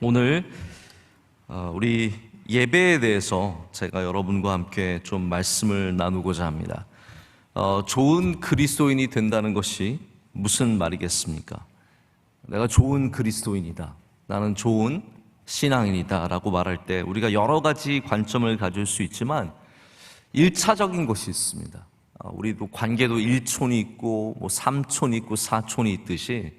오늘 우리 예배에 대해서 제가 여러분과 함께 좀 말씀을 나누고자 합니다. 좋은 그리스도인이 된다는 것이 무슨 말이겠습니까? 내가 좋은 그리스도인이다, 나는 좋은 신앙인이다 라고 말할 때 우리가 여러 가지 관점을 가질 수 있지만 1차적인 것이 있습니다. 우리도 관계도 1촌이 있고 3촌이 있고 4촌이 있듯이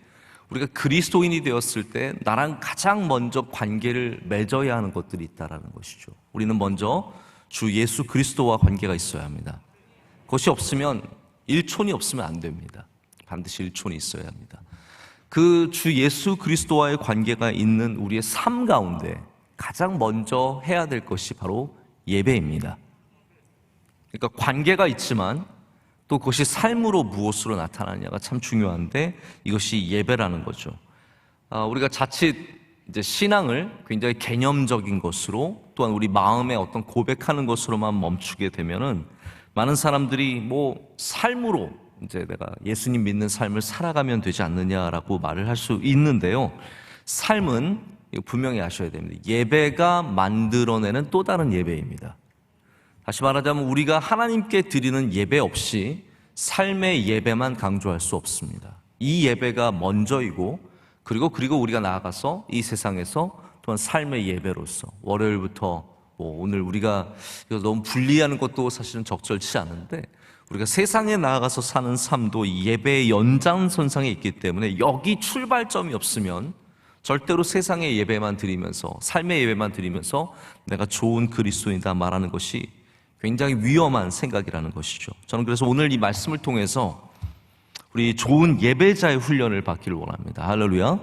우리가 그리스도인이 되었을 때 나랑 가장 먼저 관계를 맺어야 하는 것들이 있다는 것이죠. 우리는 먼저 주 예수 그리스도와 관계가 있어야 합니다. 그것이 없으면 1촌이 없으면 안 됩니다. 반드시 1촌이 있어야 합니다. 그 주 예수 그리스도와의 관계가 있는 우리의 삶 가운데 가장 먼저 해야 될 것이 바로 예배입니다. 그러니까 관계가 있지만 또 그것이 삶으로 무엇으로 나타나느냐가 참 중요한데 이것이 예배라는 거죠. 우리가 자칫 이제 신앙을 굉장히 개념적인 것으로 또한 우리 마음에 어떤 고백하는 것으로만 멈추게 되면은 많은 사람들이 삶으로 이제 내가 예수님 믿는 삶을 살아가면 되지 않느냐라고 말을 할 수 있는데요. 삶은 분명히 아셔야 됩니다. 예배가 만들어내는 또 다른 예배입니다. 다시 말하자면 우리가 하나님께 드리는 예배 없이 삶의 예배만 강조할 수 없습니다. 이 예배가 먼저이고 그리고 우리가 나아가서 이 세상에서 또한 삶의 예배로서 월요일부터 오늘 우리가 너무 분리하는 것도 사실은 적절치 않은데 우리가 세상에 나아가서 사는 삶도 이 예배의 연장선상에 있기 때문에 여기 출발점이 없으면 절대로 세상의 예배만 드리면서 삶의 예배만 드리면서 내가 좋은 그리스도인이다 말하는 것이 굉장히 위험한 생각이라는 것이죠. 저는 그래서 오늘 이 말씀을 통해서 우리 좋은 예배자의 훈련을 받기를 원합니다. 할렐루야.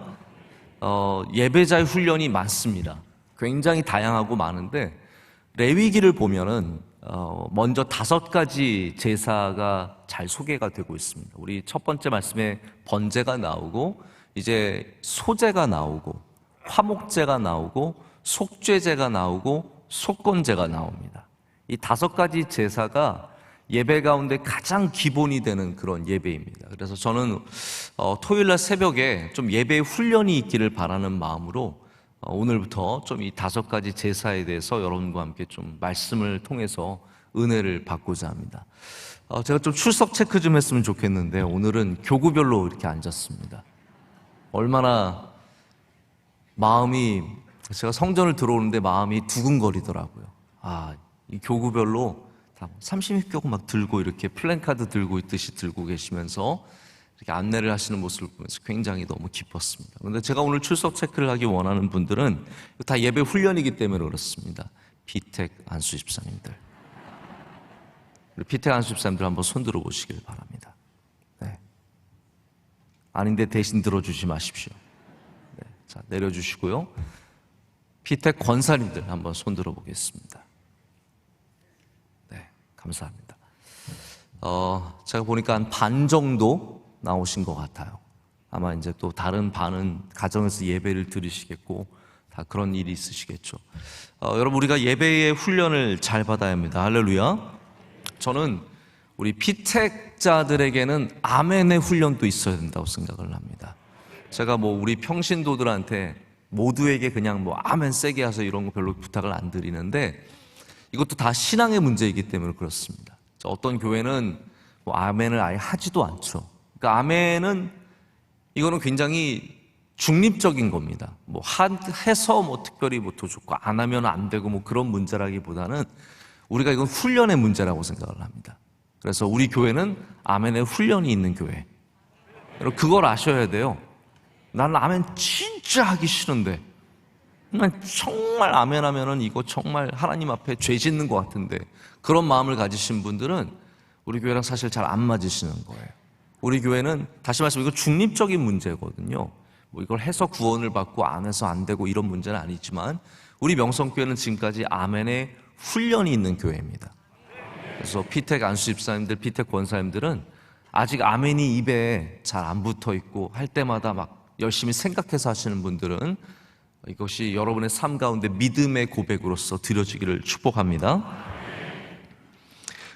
예배자의 훈련이 많습니다. 굉장히 다양하고 많은데 레위기를 보면은 먼저 5가지 제사가 잘 소개가 되고 있습니다. 우리 첫 번째 말씀에 번제가 나오고 이제 소제가 나오고 화목제가 나오고 속죄제가 나오고 속건제가 나옵니다. 이 5가지 제사가 예배 가운데 가장 기본이 되는 그런 예배입니다. 그래서 저는 토요일날 새벽에 좀 예배 훈련이 있기를 바라는 마음으로 오늘부터 좀 이 5가지 제사에 대해서 여러분과 함께 좀 말씀을 통해서 은혜를 받고자 합니다. 제가 좀 출석 체크 좀 했으면 좋겠는데 오늘은 교구별로 이렇게 앉았습니다. 얼마나 마음이, 제가 성전을 들어오는데 마음이 두근거리더라고요. 이 교구별로 다 30교구 막 들고 이렇게 플랜카드 들고 있듯이 들고 계시면서 이렇게 안내를 하시는 모습을 보면서 굉장히 너무 기뻤습니다. 그런데 제가 오늘 출석 체크를 하기 원하는 분들은 다 예배 훈련이기 때문에 그렇습니다. 피택 안수 집사님들, 우리 피택 안수 집사님들 한번 손 들어 보시길 바랍니다. 네. 아닌데 대신 들어주지 마십시오. 네. 자, 내려주시고요. 피택 권사님들 한번 손 들어 보겠습니다. 감사합니다. 제가 보니까 한 반 정도 나오신 것 같아요. 아마 이제 또 다른 반은 가정에서 예배를 드리시겠고 다 그런 일이 있으시겠죠. 여러분, 우리가 예배의 훈련을 잘 받아야 합니다. 할렐루야. 저는 우리 피택자들에게는 아멘의 훈련도 있어야 된다고 생각을 합니다. 제가 우리 평신도들한테 모두에게 그냥 아멘 세게 하서 이런 거 별로 부탁을 안 드리는데 이것도 다 신앙의 문제이기 때문에 그렇습니다. 어떤 교회는 아멘을 아예 하지도 않죠. 그러니까 아멘은 이거는 굉장히 중립적인 겁니다. 해서 특별히 더 좋고 안 하면 안 되고 그런 문제라기보다는 우리가 이건 훈련의 문제라고 생각을 합니다. 그래서 우리 교회는 아멘의 훈련이 있는 교회. 여러분, 그걸 아셔야 돼요. 나는 아멘 진짜 하기 싫은데 정말 아멘 하면은 이거 정말 하나님 앞에 죄 짓는 것 같은데 그런 마음을 가지신 분들은 우리 교회랑 사실 잘 안 맞으시는 거예요. 우리 교회는 다시 말해서 이거 중립적인 문제거든요. 이걸 해서 구원을 받고 안 해서 안 되고 이런 문제는 아니지만 우리 명성교회는 지금까지 아멘의 훈련이 있는 교회입니다. 그래서 피택 안수 집사님들, 피택 권사님들은 아직 아멘이 입에 잘 안 붙어 있고 할 때마다 막 열심히 생각해서 하시는 분들은 이것이 여러분의 삶 가운데 믿음의 고백으로서 드려지기를 축복합니다.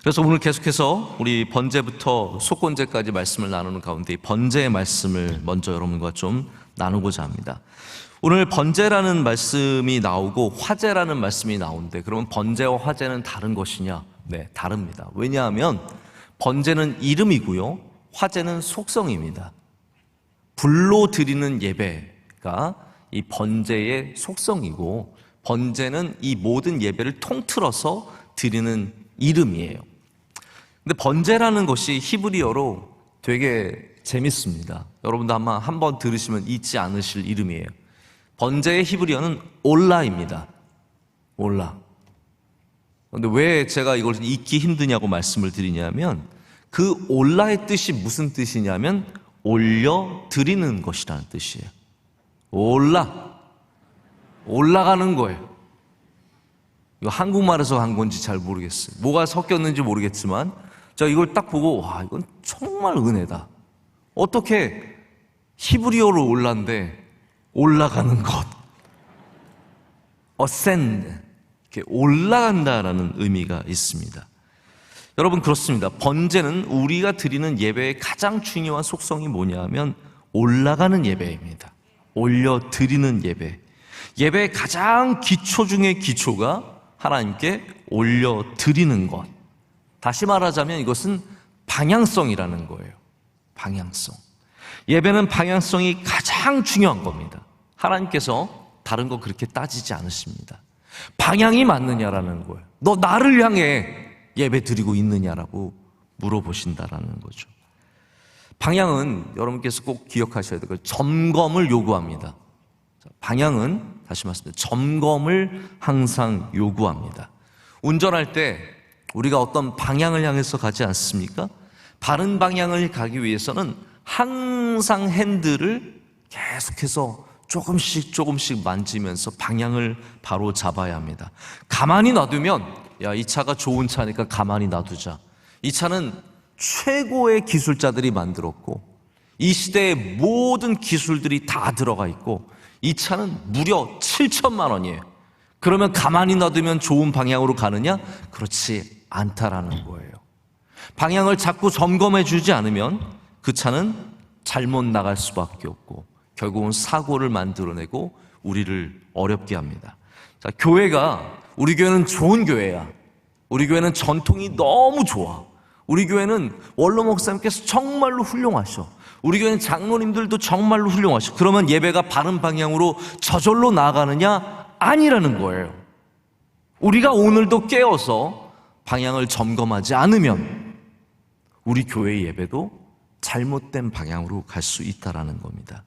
그래서 오늘 계속해서 우리 번제부터 속건제까지 말씀을 나누는 가운데 번제의 말씀을 먼저 여러분과 좀 나누고자 합니다. 오늘 번제라는 말씀이 나오고 화제라는 말씀이 나오는데, 그러면 번제와 화제는 다른 것이냐? 네, 다릅니다. 왜냐하면 번제는 이름이고요, 화제는 속성입니다. 불로 드리는 예배가 이 번제의 속성이고, 번제는 이 모든 예배를 통틀어서 드리는 이름이에요. 근데 번제라는 것이 히브리어로 되게 재밌습니다. 여러분도 아마 한번 들으시면 잊지 않으실 이름이에요. 번제의 히브리어는 올라입니다. 올라. 그런데 왜 제가 이걸 잊기 힘드냐고 말씀을 드리냐면, 그 올라의 뜻이 무슨 뜻이냐면 올려 드리는 것이라는 뜻이에요. 올라가는 거예요. 이거 한국말에서 한 건지 잘 모르겠어요. 뭐가 섞였는지 모르겠지만 제가 이걸 딱 보고, 와, 이건 정말 은혜다. 어떻게 히브리어로 올라인데 올라가는 것, ascend, 이렇게 올라간다라는 의미가 있습니다. 여러분, 그렇습니다. 번제는 우리가 드리는 예배의 가장 중요한 속성이 뭐냐면 올라가는 예배입니다. 올려 드리는 예배. 예배의 가장 기초 중의 기초가 하나님께 올려 드리는 것. 다시 말하자면 이것은 방향성이라는 거예요. 방향성. 예배는 방향성이 가장 중요한 겁니다. 하나님께서 다른 거 그렇게 따지지 않으십니다. 방향이 맞느냐라는 거예요. 너 나를 향해 예배 드리고 있느냐라고 물어보신다라는 거죠. 방향은 여러분께서 꼭 기억하셔야 돼요. 점검을 요구합니다. 방향은, 다시 말씀드립니다, 점검을 항상 요구합니다. 운전할 때 우리가 어떤 방향을 향해서 가지 않습니까? 바른 방향을 가기 위해서는 항상 핸들을 계속해서 조금씩 만지면서 방향을 바로 잡아야 합니다. 가만히 놔두면, 야, 이 차가 좋은 차니까 가만히 놔두자. 이 차는 최고의 기술자들이 만들었고 이 시대의 모든 기술들이 다 들어가 있고 이 차는 무려 7천만 원이에요. 그러면 가만히 놔두면 좋은 방향으로 가느냐? 그렇지 않다라는 거예요. 방향을 자꾸 점검해 주지 않으면 그 차는 잘못 나갈 수밖에 없고 결국은 사고를 만들어내고 우리를 어렵게 합니다. 자, 우리 교회는 좋은 교회야. 우리 교회는 전통이 너무 좋아. 우리 교회는 원로 목사님께서 정말로 훌륭하셔. 우리 교회는 장로님들도 정말로 훌륭하셔. 그러면 예배가 바른 방향으로 저절로 나아가느냐? 아니라는 거예요. 우리가 오늘도 깨어서 방향을 점검하지 않으면 우리 교회의 예배도 잘못된 방향으로 갈 수 있다는 겁니다.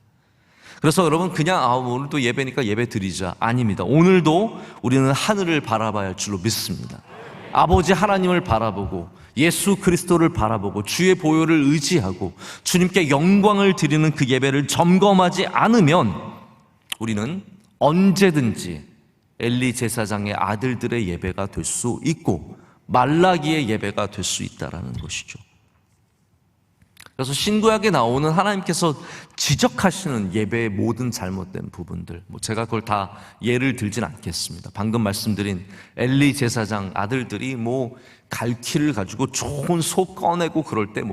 그래서 여러분, 그냥 오늘도 예배니까 예배 드리자, 아닙니다. 오늘도 우리는 하늘을 바라봐야 할 줄로 믿습니다. 아버지 하나님을 바라보고 예수 그리스도를 바라보고 주의 보혈을 의지하고 주님께 영광을 드리는 그 예배를 점검하지 않으면 우리는 언제든지 엘리 제사장의 아들들의 예배가 될 수 있고 말라기의 예배가 될 수 있다는 것이죠. 그래서 신구약에 나오는 하나님께서 지적하시는 예배의 모든 잘못된 부분들, 제가 그걸 다 예를 들진 않겠습니다. 방금 말씀드린 엘리 제사장 아들들이 갈퀴를 가지고 좋은 소 꺼내고 그럴 때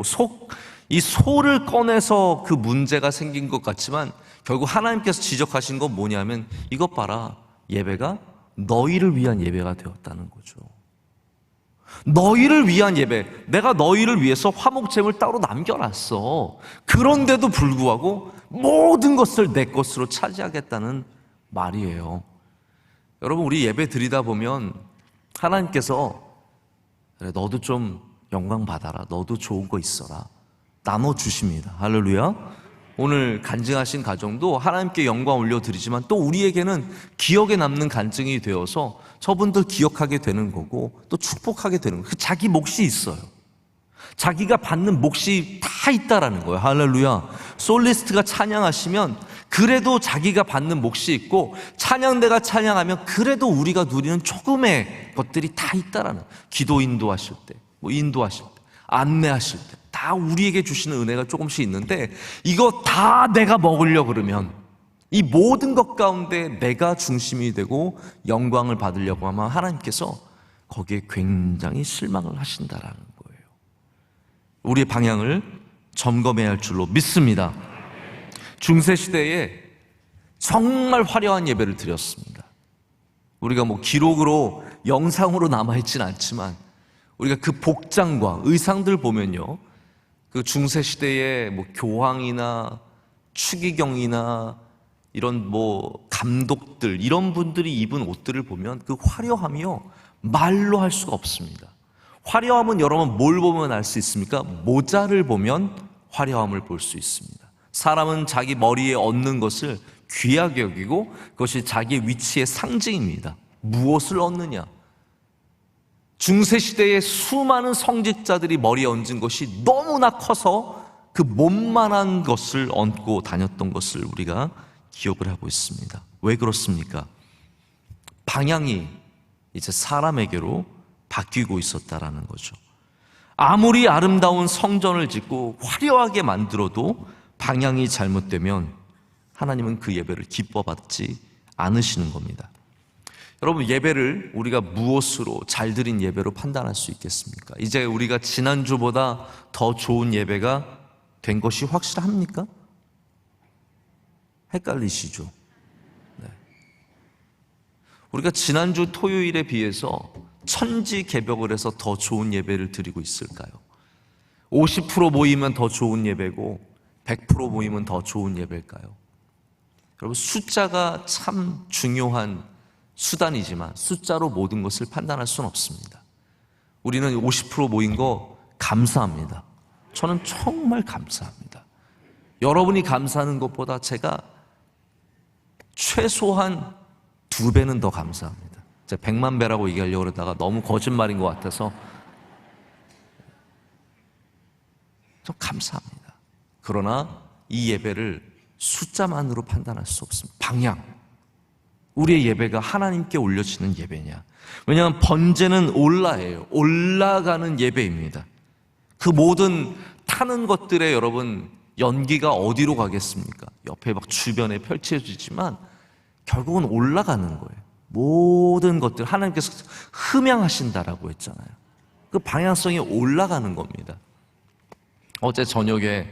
이 소를 꺼내서 그 문제가 생긴 것 같지만 결국 하나님께서 지적하신 건 뭐냐면, 이것 봐라, 예배가 너희를 위한 예배가 되었다는 거죠. 너희를 위한 예배, 내가 너희를 위해서 화목제물 따로 남겨놨어. 그런데도 불구하고 모든 것을 내 것으로 차지하겠다는 말이에요. 여러분, 우리 예배 드리다 보면 하나님께서 그래, 너도 좀 영광 받아라, 너도 좋은 거 있어라, 나눠주십니다. 할렐루야. 오늘 간증하신 가정도 하나님께 영광 올려드리지만 또 우리에게는 기억에 남는 간증이 되어서 저분들 기억하게 되는 거고 또 축복하게 되는 거예요. 자기 몫이 있어요. 자기가 받는 몫이 다 있다라는 거예요. 할렐루야. 솔리스트가 찬양하시면 그래도 자기가 받는 몫이 있고, 찬양대가 찬양하면 그래도 우리가 누리는 조금의 것들이 다 있다라는, 기도 인도하실 때, 인도하실 때, 안내하실 때 다 우리에게 주시는 은혜가 조금씩 있는데, 이거 다 내가 먹으려 그러면, 이 모든 것 가운데 내가 중심이 되고 영광을 받으려고 하면 하나님께서 거기에 굉장히 실망을 하신다라는 거예요. 우리의 방향을 점검해야 할 줄로 믿습니다. 중세시대에 정말 화려한 예배를 드렸습니다. 우리가 뭐 기록으로 영상으로 남아있진 않지만 우리가 그 복장과 의상들 보면요, 그 중세시대의 뭐 교황이나 추기경이나 이런 뭐 감독들, 이런 분들이 입은 옷들을 보면 그 화려함이요, 말로 할 수가 없습니다. 화려함은 여러분 뭘 보면 알 수 있습니까? 모자를 보면 화려함을 볼 수 있습니다. 사람은 자기 머리에 얹는 것을 귀하게 여기고 그것이 자기의 위치의 상징입니다. 무엇을 얻느냐? 중세시대의 수많은 성직자들이 머리에 얹은 것이 너무나 커서 그 몸만한 것을 얹고 다녔던 것을 우리가 기억을 하고 있습니다. 왜 그렇습니까? 방향이 이제 사람에게로 바뀌고 있었다라는 거죠. 아무리 아름다운 성전을 짓고 화려하게 만들어도 방향이 잘못되면 하나님은 그 예배를 기뻐받지 않으시는 겁니다. 여러분, 예배를 우리가 무엇으로 잘 드린 예배로 판단할 수 있겠습니까? 이제 우리가 지난주보다 더 좋은 예배가 된 것이 확실합니까? 헷갈리시죠? 네. 우리가 지난주 토요일에 비해서 천지개벽을 해서 더 좋은 예배를 드리고 있을까요? 50% 모이면 더 좋은 예배고 100% 모이면 더 좋은 예배일까요? 여러분, 숫자가 참 중요한 수단이지만 숫자로 모든 것을 판단할 수는 없습니다. 우리는 50% 모인 거 감사합니다. 저는 정말 감사합니다. 여러분이 감사하는 것보다 제가 최소한 2배는 더 감사합니다. 제가 100만 배라고 얘기하려고 그러다가 너무 거짓말인 것 같아서 좀 감사합니다. 그러나 이 예배를 숫자만으로 판단할 수 없습니다. 방향, 우리의 예배가 하나님께 올려지는 예배냐? 왜냐하면 번제는 올라예요. 올라가는 예배입니다. 그 모든 타는 것들에 여러분 연기가 어디로 가겠습니까? 옆에 막 주변에 펼쳐지지만 결국은 올라가는 거예요. 모든 것들 하나님께서 흠양하신다라고 했잖아요. 그 방향성이 올라가는 겁니다. 어제 저녁에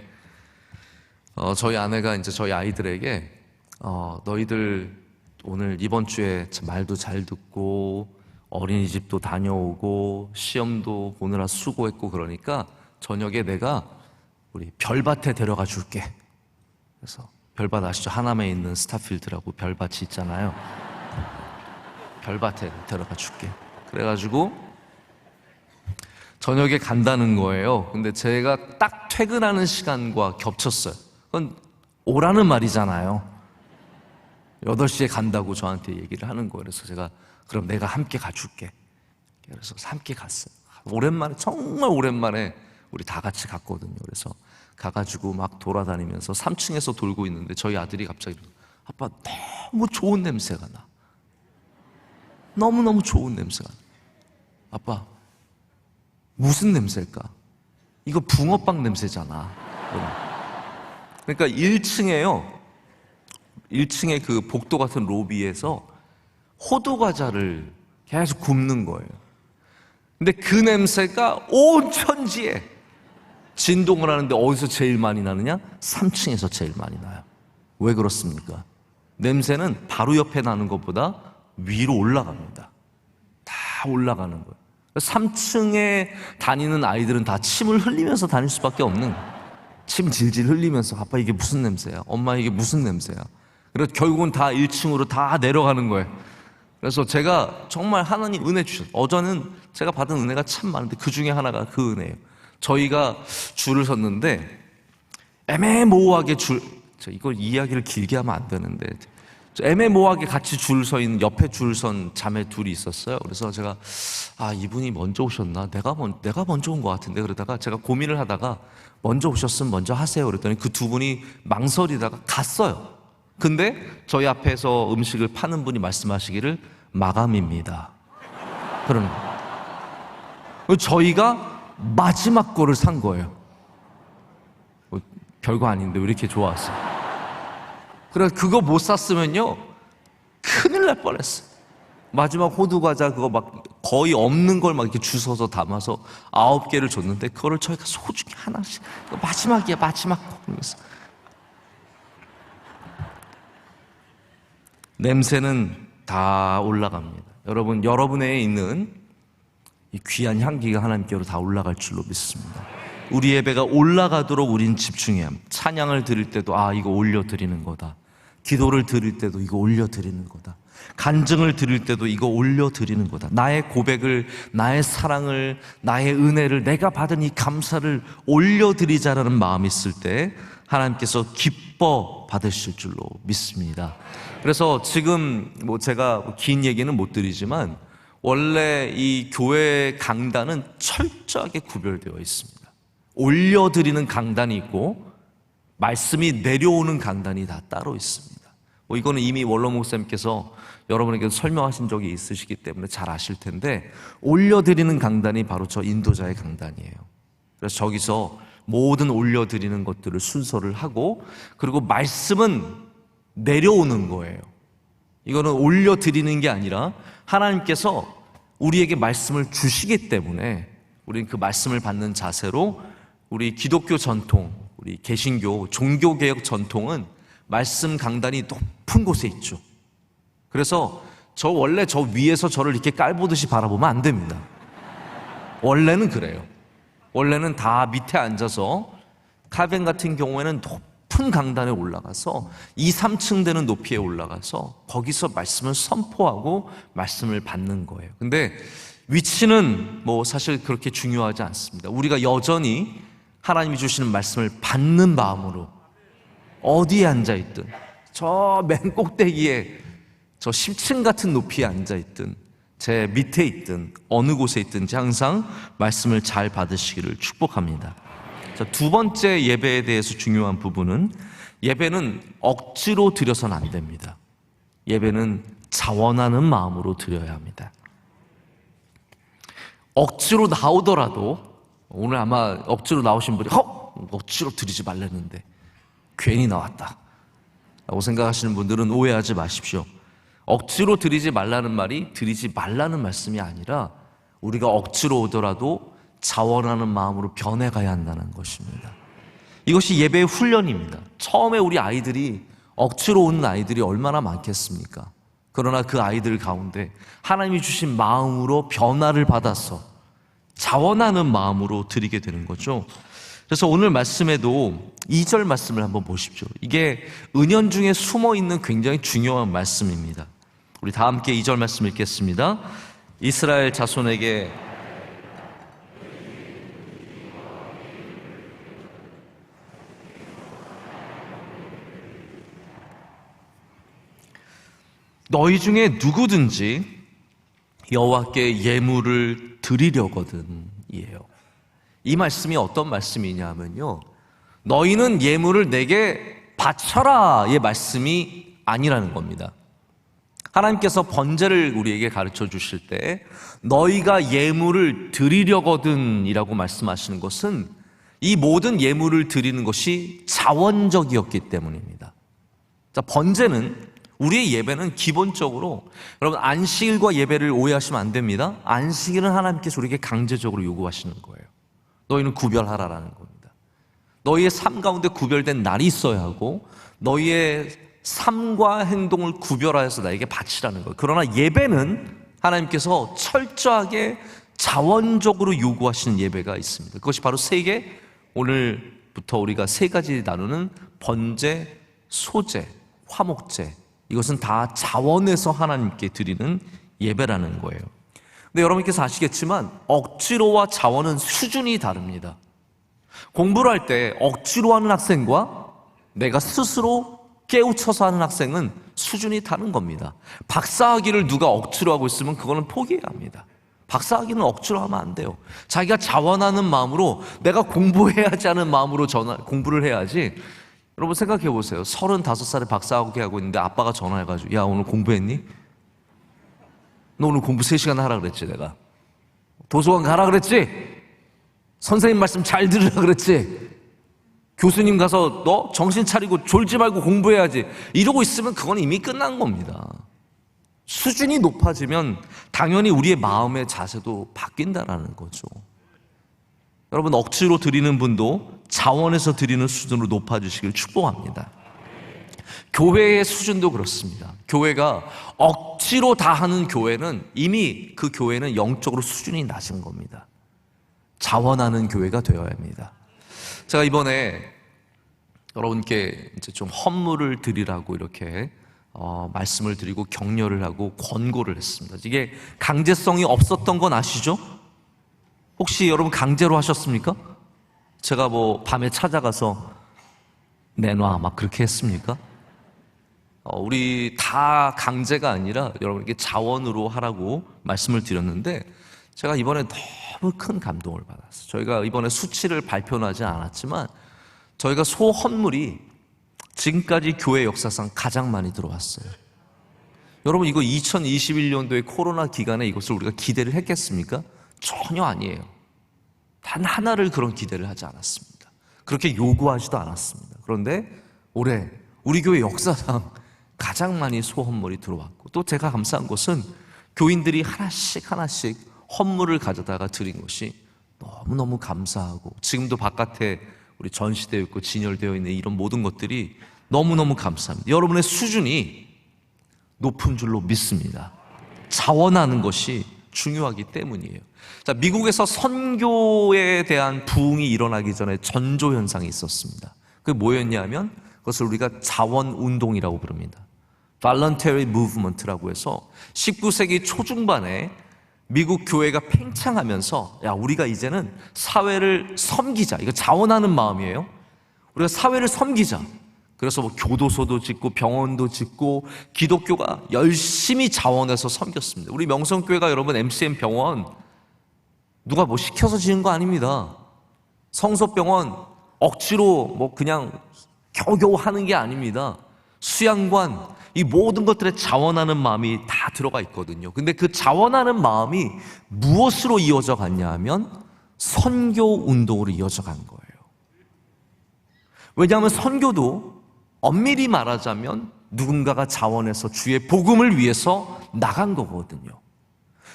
저희 아내가 이제 저희 아이들에게 너희들 오늘 이번 주에 말도 잘 듣고 어린이집도 다녀오고 시험도 보느라 수고했고 그러니까 저녁에 내가 우리 별밭에 데려가 줄게. 그래서 별밭 아시죠? 하남에 있는 스타필드라고 별밭이 있잖아요. 별밭에 데려가 줄게. 그래가지고 저녁에 간다는 거예요. 근데 제가 딱 퇴근하는 시간과 겹쳤어요. 그건 오라는 말이잖아요. 8시에 간다고 저한테 얘기를 하는 거예요. 그래서 제가 그럼 내가 함께 가줄게. 그래서 함께 갔어요. 오랜만에, 정말 오랜만에 우리 다 같이 갔거든요. 그래서 가가지고 막 돌아다니면서 3층에서 돌고 있는데 저희 아들이 갑자기 아빠 너무 좋은 냄새가 나. 너무너무 좋은 냄새가 나. 아빠 무슨 냄새일까? 이거 붕어빵 냄새잖아. 그러니까 1층에 그 복도 같은 로비에서 호두과자를 계속 굽는 거예요. 근데 그 냄새가 온 천지에 진동을 하는데 어디서 제일 많이 나느냐? 3층에서 제일 많이 나요. 왜 그렇습니까? 냄새는 바로 옆에 나는 것보다 위로 올라갑니다. 다 올라가는 거예요. 3층에 다니는 아이들은 다 침을 흘리면서 다닐 수밖에 없는 거예요. 침 질질 흘리면서 아빠 이게 무슨 냄새야? 엄마 이게 무슨 냄새야? 그래서 결국은 다 1층으로 다 내려가는 거예요. 그래서 제가 정말 하나님 은혜 주셨어요. 어제는 제가 받은 은혜가 참 많은데 그 중에 하나가 그 은혜예요. 저희가 줄을 섰는데 애매모호하게 이거 이야기를 길게 하면 안 되는데 애매모호하게 같이 줄 서 있는 옆에 줄 선 자매 둘이 있었어요. 그래서 제가 이분이 먼저 오셨나? 내가 먼저 온 것 같은데 그러다가 제가 고민을 하다가 먼저 오셨으면 먼저 하세요. 그랬더니 그 두 분이 망설이다가 갔어요. 근데 저희 앞에서 음식을 파는 분이 말씀하시기를 마감입니다. 그러는 거예요. 저희가 마지막 거를 산 거예요. 별거 아닌데 왜 이렇게 좋아했어요? 그래서 그거 못 샀으면요 큰일 날 뻔했어요. 마지막 호두과자 그거 막 거의 없는 걸 막 이렇게 주워서 담아서 9개를 줬는데 그거를 저희가 소중히 하나씩 마지막이야 마지막 거 그러면서 냄새는 다 올라갑니다. 여러분, 여러분에 있는 이 귀한 향기가 하나님께로 다 올라갈 줄로 믿습니다. 우리 예배가 올라가도록 우린 집중해야 합니다. 찬양을 드릴 때도 이거 올려드리는 거다. 기도를 드릴 때도 이거 올려드리는 거다. 간증을 드릴 때도 이거 올려드리는 거다. 나의 고백을, 나의 사랑을, 나의 은혜를, 내가 받은 이 감사를 올려드리자라는 마음이 있을 때 하나님께서 기뻐 받으실 줄로 믿습니다. 그래서 지금 제가 긴 얘기는 못 드리지만 원래 이 교회 강단은 철저하게 구별되어 있습니다. 올려드리는 강단이 있고 말씀이 내려오는 강단이 다 따로 있습니다. 이거는 이미 원로 목사님께서 여러분에게 설명하신 적이 있으시기 때문에 잘 아실 텐데, 올려드리는 강단이 바로 저 인도자의 강단이에요. 그래서 저기서 모든 올려드리는 것들을 순서를 하고, 그리고 말씀은 내려오는 거예요. 이거는 올려드리는 게 아니라 하나님께서 우리에게 말씀을 주시기 때문에 우리는 그 말씀을 받는 자세로, 우리 기독교 전통, 우리 개신교, 종교개혁 전통은 말씀 강단이 높은 곳에 있죠. 그래서 원래 저 위에서 저를 이렇게 깔보듯이 바라보면 안 됩니다. 원래는 그래요. 원래는 다 밑에 앉아서, 카벤 같은 경우에는 높은 강단에 올라가서 2, 3층 되는 높이에 올라가서 거기서 말씀을 선포하고 말씀을 받는 거예요. 근데 위치는 사실 그렇게 중요하지 않습니다. 우리가 여전히 하나님이 주시는 말씀을 받는 마음으로 어디에 앉아있든, 저 맨 꼭대기에 저 10층 같은 높이에 앉아있든, 제 밑에 있든, 어느 곳에 있든지 항상 말씀을 잘 받으시기를 축복합니다. 자, 두 번째 예배에 대해서 중요한 부분은, 예배는 억지로 드려서는 안 됩니다. 예배는 자원하는 마음으로 드려야 합니다. 억지로 나오더라도, 오늘 아마 억지로 나오신 분이 억지로 드리지 말랬는데 괜히 나왔다 라고 생각하시는 분들은 오해하지 마십시오. 억지로 드리지 말라는 말이 드리지 말라는 말씀이 아니라, 우리가 억지로 오더라도 자원하는 마음으로 변해가야 한다는 것입니다. 이것이 예배의 훈련입니다. 처음에 우리 아이들이, 억지로 오는 아이들이 얼마나 많겠습니까? 그러나 그 아이들 가운데 하나님이 주신 마음으로 변화를 받아서 자원하는 마음으로 드리게 되는 거죠. 그래서 오늘 말씀에도 2절 말씀을 한번 보십시오. 이게 은연중에 숨어있는 굉장히 중요한 말씀입니다. 우리 다 함께 2절 말씀 읽겠습니다. 이스라엘 자손에게 너희 중에 누구든지 여호와께 예물을 드리려거든이에요. 이 말씀이 어떤 말씀이냐면요, 너희는 예물을 내게 바쳐라의 말씀이 아니라는 겁니다. 하나님께서 번제를 우리에게 가르쳐 주실 때 너희가 예물을 드리려거든이라고 말씀하시는 것은, 이 모든 예물을 드리는 것이 자원적이었기 때문입니다. 자, 번제는, 우리의 예배는 기본적으로, 여러분 안식일과 예배를 오해하시면 안 됩니다. 안식일은 하나님께서 우리에게 강제적으로 요구하시는 거예요. 너희는 구별하라라는 겁니다. 너희의 삶 가운데 구별된 날이 있어야 하고, 너희의 삶과 행동을 구별하여서 나에게 바치라는 거예요. 그러나 예배는 하나님께서 철저하게 자원적으로 요구하시는 예배가 있습니다. 그것이 바로 오늘부터 우리가 3가지 나누는 번제, 소제, 화목제, 이것은 다 자원에서 하나님께 드리는 예배라는 거예요. 근데 여러분께서 아시겠지만 억지로와 자원은 수준이 다릅니다. 공부를 할 때 억지로 하는 학생과 내가 스스로 깨우쳐서 하는 학생은 수준이 다른 겁니다. 박사학위를 누가 억지로 하고 있으면 그거는 포기해야 합니다. 박사학위는 억지로 하면 안 돼요. 자기가 자원하는 마음으로, 내가 공부해야지 하는 마음으로 공부를 해야지. 여러분 생각해 보세요. 35살에 박사학위 하고 있는데 아빠가 전화해가지고, 야 오늘 공부했니? 너 오늘 공부 3시간 하라 그랬지 내가. 도서관 가라 그랬지? 선생님 말씀 잘 들으라 그랬지? 교수님 가서 너 정신 차리고 졸지 말고 공부해야지, 이러고 있으면 그건 이미 끝난 겁니다. 수준이 높아지면 당연히 우리의 마음의 자세도 바뀐다라는 거죠. 여러분 억지로 드리는 분도 자원에서 드리는 수준으로 높아지시길 축복합니다. 교회의 수준도 그렇습니다. 교회가 억지로 다 하는 교회는 이미 그 교회는 영적으로 수준이 낮은 겁니다. 자원하는 교회가 되어야 합니다. 제가 이번에 여러분께 이제 좀 헌물을 드리라고 이렇게 말씀을 드리고 격려를 하고 권고를 했습니다. 이게 강제성이 없었던 건 아시죠? 혹시 여러분 강제로 하셨습니까? 제가 뭐 밤에 찾아가서 내놔 막 그렇게 했습니까? 우리 다 강제가 아니라 여러분에게 자원으로 하라고 말씀을 드렸는데 제가 이번에 너무 큰 감동을 받았어요. 저희가 이번에 수치를 발표는 하지 않았지만 저희가 소헌물이 지금까지 교회 역사상 가장 많이 들어왔어요. 여러분 이거 2021년도에 코로나 기간에 이것을 우리가 기대를 했겠습니까? 전혀 아니에요. 단 하나를 그런 기대를 하지 않았습니다. 그렇게 요구하지도 않았습니다. 그런데 올해 우리 교회 역사상 가장 많이 소헌물이 들어왔고, 또 제가 감사한 것은 교인들이 하나씩 헌물을 가져다가 드린 것이 너무너무 감사하고, 지금도 바깥에 우리 전시되어 있고 진열되어 있는 이런 모든 것들이 너무너무 감사합니다. 여러분의 수준이 높은 줄로 믿습니다. 자원하는 것이 중요하기 때문이에요. 자, 미국에서 선교에 대한 부흥이 일어나기 전에 전조 현상이 있었습니다. 그게 뭐였냐면 그것을 우리가 자원운동이라고 부릅니다. Voluntary Movement라고 해서 19세기 초중반에 미국 교회가 팽창하면서 야, 우리가 이제는 사회를 섬기자. 이거 자원하는 마음이에요. 우리가 사회를 섬기자. 그래서 뭐 교도소도 짓고 병원도 짓고 기독교가 열심히 자원해서 섬겼습니다. 우리 명성교회가 여러분 MCM 병원 누가 뭐 시켜서 지은 거 아닙니다. 성서병원 억지로 뭐 그냥 겨우겨우 하는 게 아닙니다. 수양관, 이 모든 것들에 자원하는 마음이 다 들어가 있거든요. 근데 그 자원하는 마음이 무엇으로 이어져 갔냐 하면 선교 운동으로 이어져 간 거예요. 왜냐하면 선교도 엄밀히 말하자면 누군가가 자원해서 주의 복음을 위해서 나간 거거든요.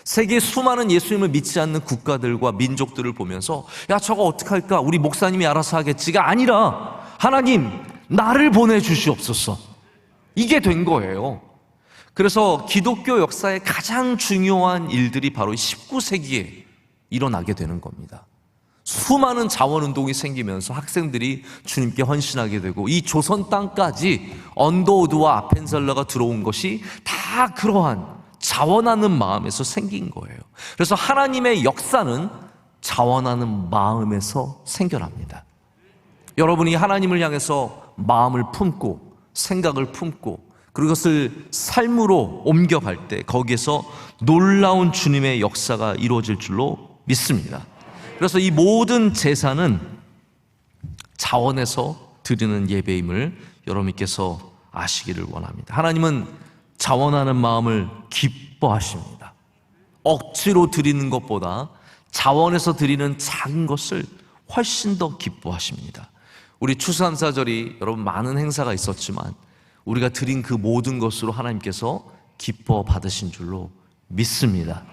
세계 수많은 예수님을 믿지 않는 국가들과 민족들을 보면서 야, 저거 어떡할까? 우리 목사님이 알아서 하겠지가 아니라 하나님, 나를 보내주시옵소서. 이게 된 거예요. 그래서 기독교 역사의 가장 중요한 일들이 바로 19세기에 일어나게 되는 겁니다. 수많은 자원운동이 생기면서 학생들이 주님께 헌신하게 되고, 이 조선 땅까지 언더우드와 아펜셀러가 들어온 것이 다 그러한 자원하는 마음에서 생긴 거예요. 그래서 하나님의 역사는 자원하는 마음에서 생겨납니다. 여러분이 하나님을 향해서 마음을 품고 생각을 품고 그것을 삶으로 옮겨갈 때 거기에서 놀라운 주님의 역사가 이루어질 줄로 믿습니다. 그래서 이 모든 제사는 자원해서 드리는 예배임을 여러분께서 아시기를 원합니다. 하나님은 자원하는 마음을 기뻐하십니다. 억지로 드리는 것보다 자원해서 드리는 작은 것을 훨씬 더 기뻐하십니다. 우리 추수감사절이 여러분 많은 행사가 있었지만 우리가 드린 그 모든 것으로 하나님께서 기뻐 받으신 줄로 믿습니다.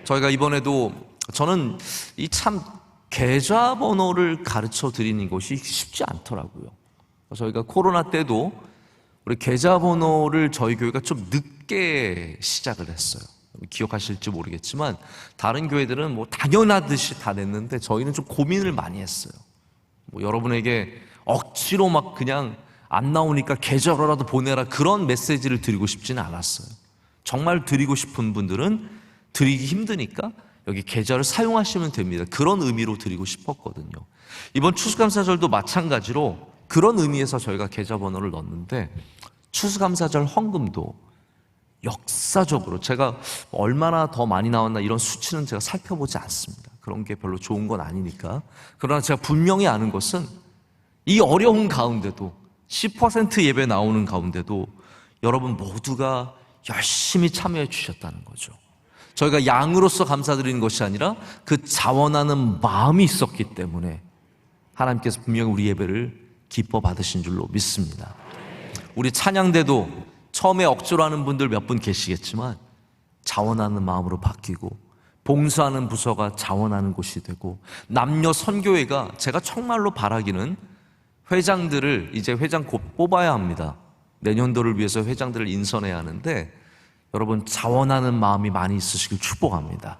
저희가 이번에도 저는 이 참 계좌번호를 가르쳐 드리는 것이 쉽지 않더라고요. 저희가 코로나 때도 우리 계좌번호를 저희 교회가 좀 늦게 시작을 했어요. 기억하실지 모르겠지만 다른 교회들은 뭐 당연하듯이 다 냈는데 저희는 좀 고민을 많이 했어요. 뭐 여러분에게 억지로 막 그냥 안 나오니까 계좌로라도 보내라 그런 메시지를 드리고 싶지는 않았어요. 정말 드리고 싶은 분들은 드리기 힘드니까 여기 계좌를 사용하시면 됩니다. 그런 의미로 드리고 싶었거든요. 이번 추수감사절도 마찬가지로 그런 의미에서 저희가 계좌번호를 넣었는데, 추수감사절 헌금도 역사적으로 제가 얼마나 더 많이 나왔나 이런 수치는 제가 살펴보지 않습니다. 그런 게 별로 좋은 건 아니니까. 그러나 제가 분명히 아는 것은 이 어려운 가운데도 10% 예배 나오는 가운데도 여러분 모두가 열심히 참여해 주셨다는 거죠. 저희가 양으로서 감사드리는 것이 아니라 그 자원하는 마음이 있었기 때문에 하나님께서 분명히 우리 예배를 기뻐 받으신 줄로 믿습니다. 우리 찬양대도 처음에 억지로 하는 분들 몇 분 계시겠지만 자원하는 마음으로 바뀌고, 봉사하는 부서가 자원하는 곳이 되고, 남녀 선교회가 제가 정말로 바라기는 회장들을 이제 회장 곧 뽑아야 합니다. 내년도를 위해서 회장들을 인선해야 하는데 여러분 자원하는 마음이 많이 있으시길 축복합니다.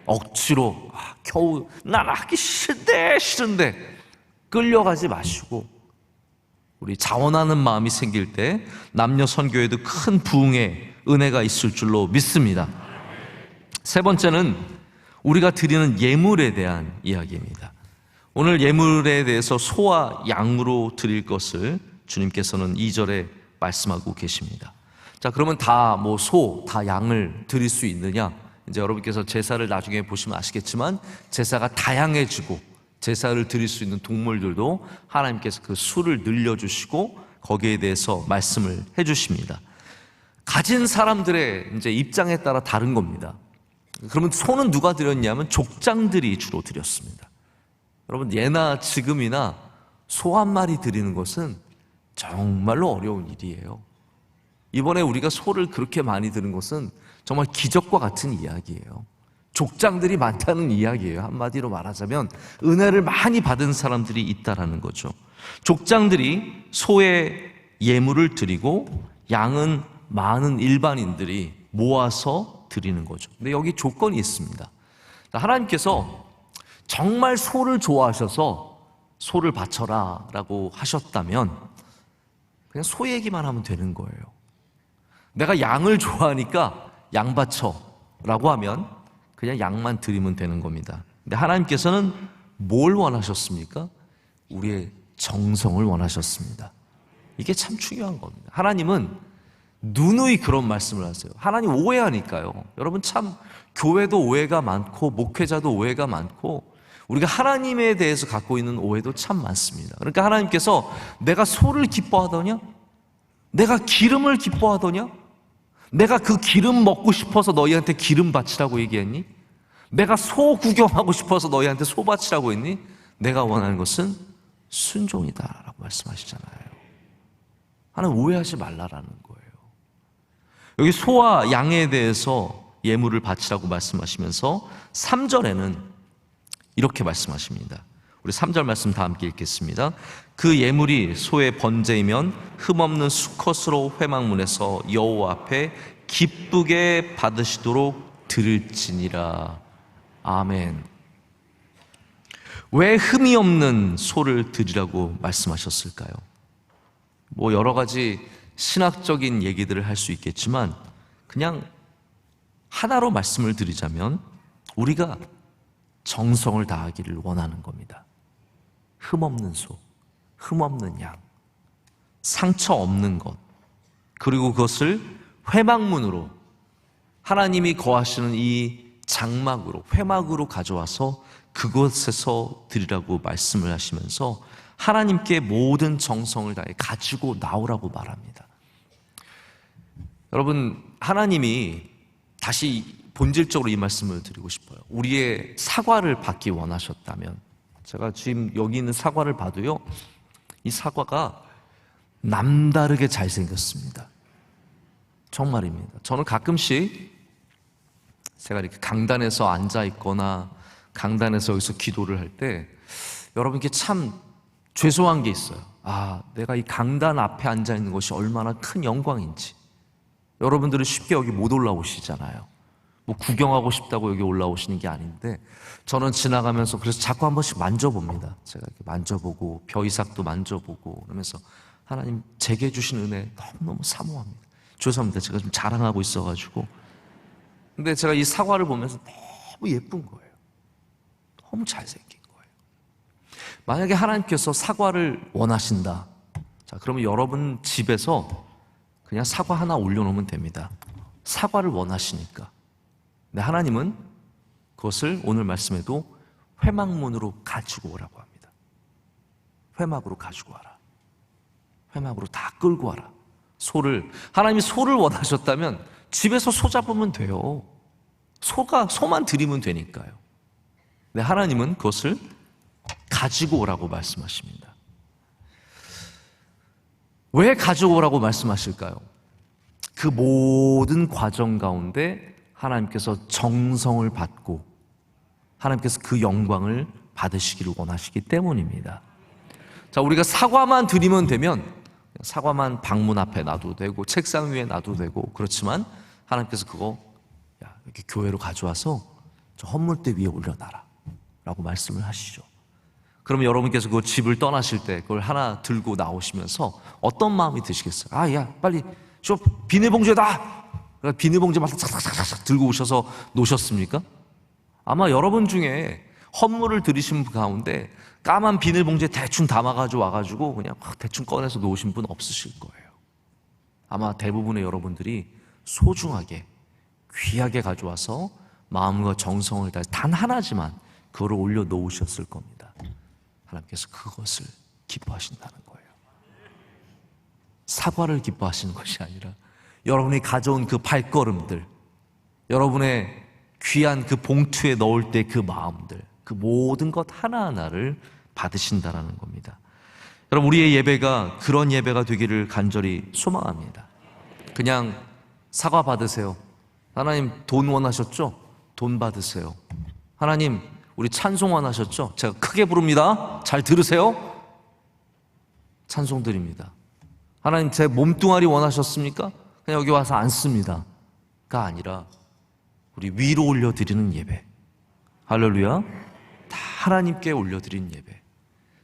억지로 겨우 난 하기 싫은데 끌려가지 마시고 우리 자원하는 마음이 생길 때 남녀 선교에도 큰 부흥의 은혜가 있을 줄로 믿습니다. 세 번째는 우리가 드리는 예물에 대한 이야기입니다. 오늘 예물에 대해서 소와 양으로 드릴 것을 주님께서는 2절에 말씀하고 계십니다. 자, 그러면 다 소, 다 양을 드릴 수 있느냐? 이제 여러분께서 제사를 나중에 보시면 아시겠지만 제사가 다양해지고 제사를 드릴 수 있는 동물들도 하나님께서 그 수를 늘려주시고 거기에 대해서 말씀을 해주십니다. 가진 사람들의 이제 입장에 따라 다른 겁니다. 그러면 소는 누가 드렸냐면 족장들이 주로 드렸습니다. 여러분 예나 지금이나 소 한 마리 드리는 것은 정말로 어려운 일이에요. 이번에 우리가 소를 그렇게 많이 드는 것은 정말 기적과 같은 이야기예요. 족장들이 많다는 이야기예요. 한마디로 말하자면 은혜를 많이 받은 사람들이 있다라는 거죠. 족장들이 소의 예물을 드리고 양은 많은 일반인들이 모아서 드리는 거죠. 근데 여기 조건이 있습니다. 하나님께서 정말 소를 좋아하셔서 소를 바쳐라 라고 하셨다면 그냥 소 얘기만 하면 되는 거예요. 내가 양을 좋아하니까 양 바쳐 라고 하면 그냥 양만 드리면 되는 겁니다. 근데 하나님께서는 뭘 원하셨습니까? 우리의 정성을 원하셨습니다. 이게 참 중요한 겁니다. 하나님은 누누이 그런 말씀을 하세요. 하나님 오해하니까요. 여러분 참 교회도 오해가 많고 목회자도 오해가 많고 우리가 하나님에 대해서 갖고 있는 오해도 참 많습니다. 그러니까 하나님께서 내가 소를 기뻐하더냐? 내가 기름을 기뻐하더냐? 내가 그 기름 먹고 싶어서 너희한테 기름 바치라고 얘기했니? 내가 소 구경하고 싶어서 너희한테 소 바치라고 했니? 내가 원하는 것은 순종이다라고 말씀하시잖아요. 하나님 오해하지 말라라는 거예요. 여기 소와 양에 대해서 예물을 바치라고 말씀하시면서 3절에는 이렇게 말씀하십니다. 우리 3절 말씀 다 함께 읽겠습니다. 그 예물이 소의 번제이면 흠없는 수컷으로 회막문에서 여호와 앞에 기쁘게 받으시도록 드릴지니라. 아멘. 왜 흠이 없는 소를 드리라고 말씀하셨을까요? 여러 가지 신학적인 얘기들을 할 수 있겠지만 그냥 하나로 말씀을 드리자면 우리가 정성을 다하기를 원하는 겁니다. 흠없는 소, 흠없는 양, 상처 없는 것, 그리고 그것을 회막문으로 하나님이 거하시는 이 장막으로, 회막으로 가져와서 그곳에서 드리라고 말씀을 하시면서 하나님께 모든 정성을 다해 가지고 나오라고 말합니다. 여러분, 하나님이 다시 본질적으로 이 말씀을 드리고 싶어요. 우리의 사과를 받기 원하셨다면, 제가 지금 여기 있는 사과를 봐도요, 이 사과가 남다르게 잘생겼습니다. 정말입니다. 저는 가끔씩 제가 이렇게 강단에서 앉아 있거나 강단에서 여기서 기도를 할 때 여러분께 참 죄송한 게 있어요. 내가 이 강단 앞에 앉아 있는 것이 얼마나 큰 영광인지. 여러분들은 쉽게 여기 못 올라오시잖아요. 구경하고 싶다고 여기 올라오시는 게 아닌데 저는 지나가면서 그래서 자꾸 한 번씩 만져봅니다. 제가 이렇게 만져보고 벼이삭도 만져보고 그러면서 하나님 제게 주신 은혜 너무너무 사모합니다. 죄송합니다. 제가 좀 자랑하고 있어가지고. 근데 제가 이 사과를 보면서 너무 예쁜 거예요. 너무 잘생긴 거예요. 만약에 하나님께서 사과를 원하신다. 자, 그러면 여러분 집에서 그냥 사과 하나 올려놓으면 됩니다. 사과를 원하시니까. 근데 하나님은 그것을 오늘 말씀에도 회막문으로 가지고 오라고 합니다. 회막으로 가지고 와라. 회막으로 다 끌고 와라. 하나님이 소를 원하셨다면 집에서 소 잡으면 돼요. 소만 드리면 되니까요. 근데 하나님은 그것을 가지고 오라고 말씀하십니다. 왜 가지고 오라고 말씀하실까요? 그 모든 과정 가운데 하나님께서 정성을 받고 하나님께서 그 영광을 받으시기를 원하시기 때문입니다. 자, 우리가 사과만 드리면 되면 사과만 방문 앞에 놔도 되고 책상 위에 놔도 되고 그렇지만 하나님께서 그거 이렇게 교회로 가져와서 저 헌물대 위에 올려놔라 라고 말씀을 하시죠. 그러면 여러분께서 그 집을 떠나실 때 그걸 하나 들고 나오시면서 어떤 마음이 드시겠어요? 야 빨리 저 비닐봉지에다! 비닐봉지만 착착착착 들고 오셔서 놓으셨습니까? 아마 여러분 중에 헌물을 드리신 분 가운데 까만 비닐봉지에 대충 담아가지고 와가지고 그냥 대충 꺼내서 놓으신 분 없으실 거예요. 아마 대부분의 여러분들이 소중하게 귀하게 가져와서 마음과 정성을 다해 단 하나지만 그거를 올려 놓으셨을 겁니다. 하나님께서 그것을 기뻐하신다는 거예요. 사과를 기뻐하시는 것이 아니라 여러분이 가져온 그 발걸음들, 여러분의 귀한 그 봉투에 넣을 때 그 마음들, 그 모든 것 하나하나를 받으신다라는 겁니다. 여러분, 우리의 예배가 그런 예배가 되기를 간절히 소망합니다. 그냥 사과 받으세요. 하나님 돈 원하셨죠? 돈 받으세요. 하나님 우리 찬송 원하셨죠? 제가 크게 부릅니다. 잘 들으세요. 찬송 드립니다. 하나님 제 몸뚱아리 원하셨습니까? 그냥 여기 와서 앉습니다가 아니라 우리 위로 올려드리는 예배, 할렐루야, 다 하나님께 올려드린 예배,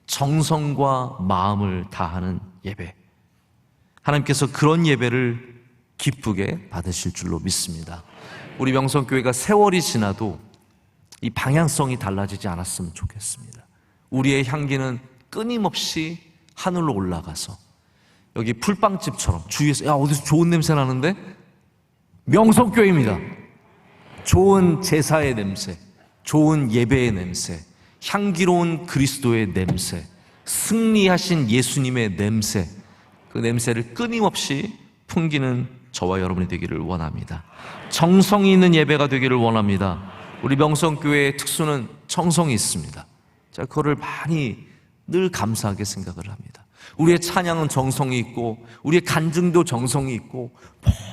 정성과 마음을 다하는 예배, 하나님께서 그런 예배를 기쁘게 받으실 줄로 믿습니다. 우리 명성교회가 세월이 지나도 이 방향성이 달라지지 않았으면 좋겠습니다. 우리의 향기는 끊임없이 하늘로 올라가서 여기 풀빵집처럼 주위에서 어디서 좋은 냄새 나는데? 명성교회입니다. 좋은 제사의 냄새, 좋은 예배의 냄새, 향기로운 그리스도의 냄새, 승리하신 예수님의 냄새, 그 냄새를 끊임없이 풍기는 저와 여러분이 되기를 원합니다. 정성이 있는 예배가 되기를 원합니다. 우리 명성교회의 특수는 정성이 있습니다. 제가 그거를 많이 늘 감사하게 생각을 합니다. 우리의 찬양은 정성이 있고 우리의 간증도 정성이 있고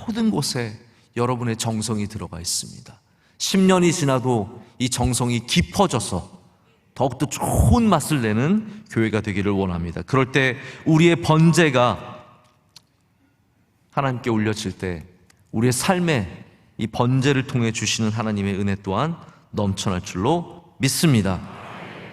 모든 곳에 여러분의 정성이 들어가 있습니다. 10년이 지나도 이 정성이 깊어져서 더욱더 좋은 맛을 내는 교회가 되기를 원합니다. 그럴 때 우리의 번제가 하나님께 올려질 때 우리의 삶에 이 번제를 통해 주시는 하나님의 은혜 또한 넘쳐날 줄로 믿습니다.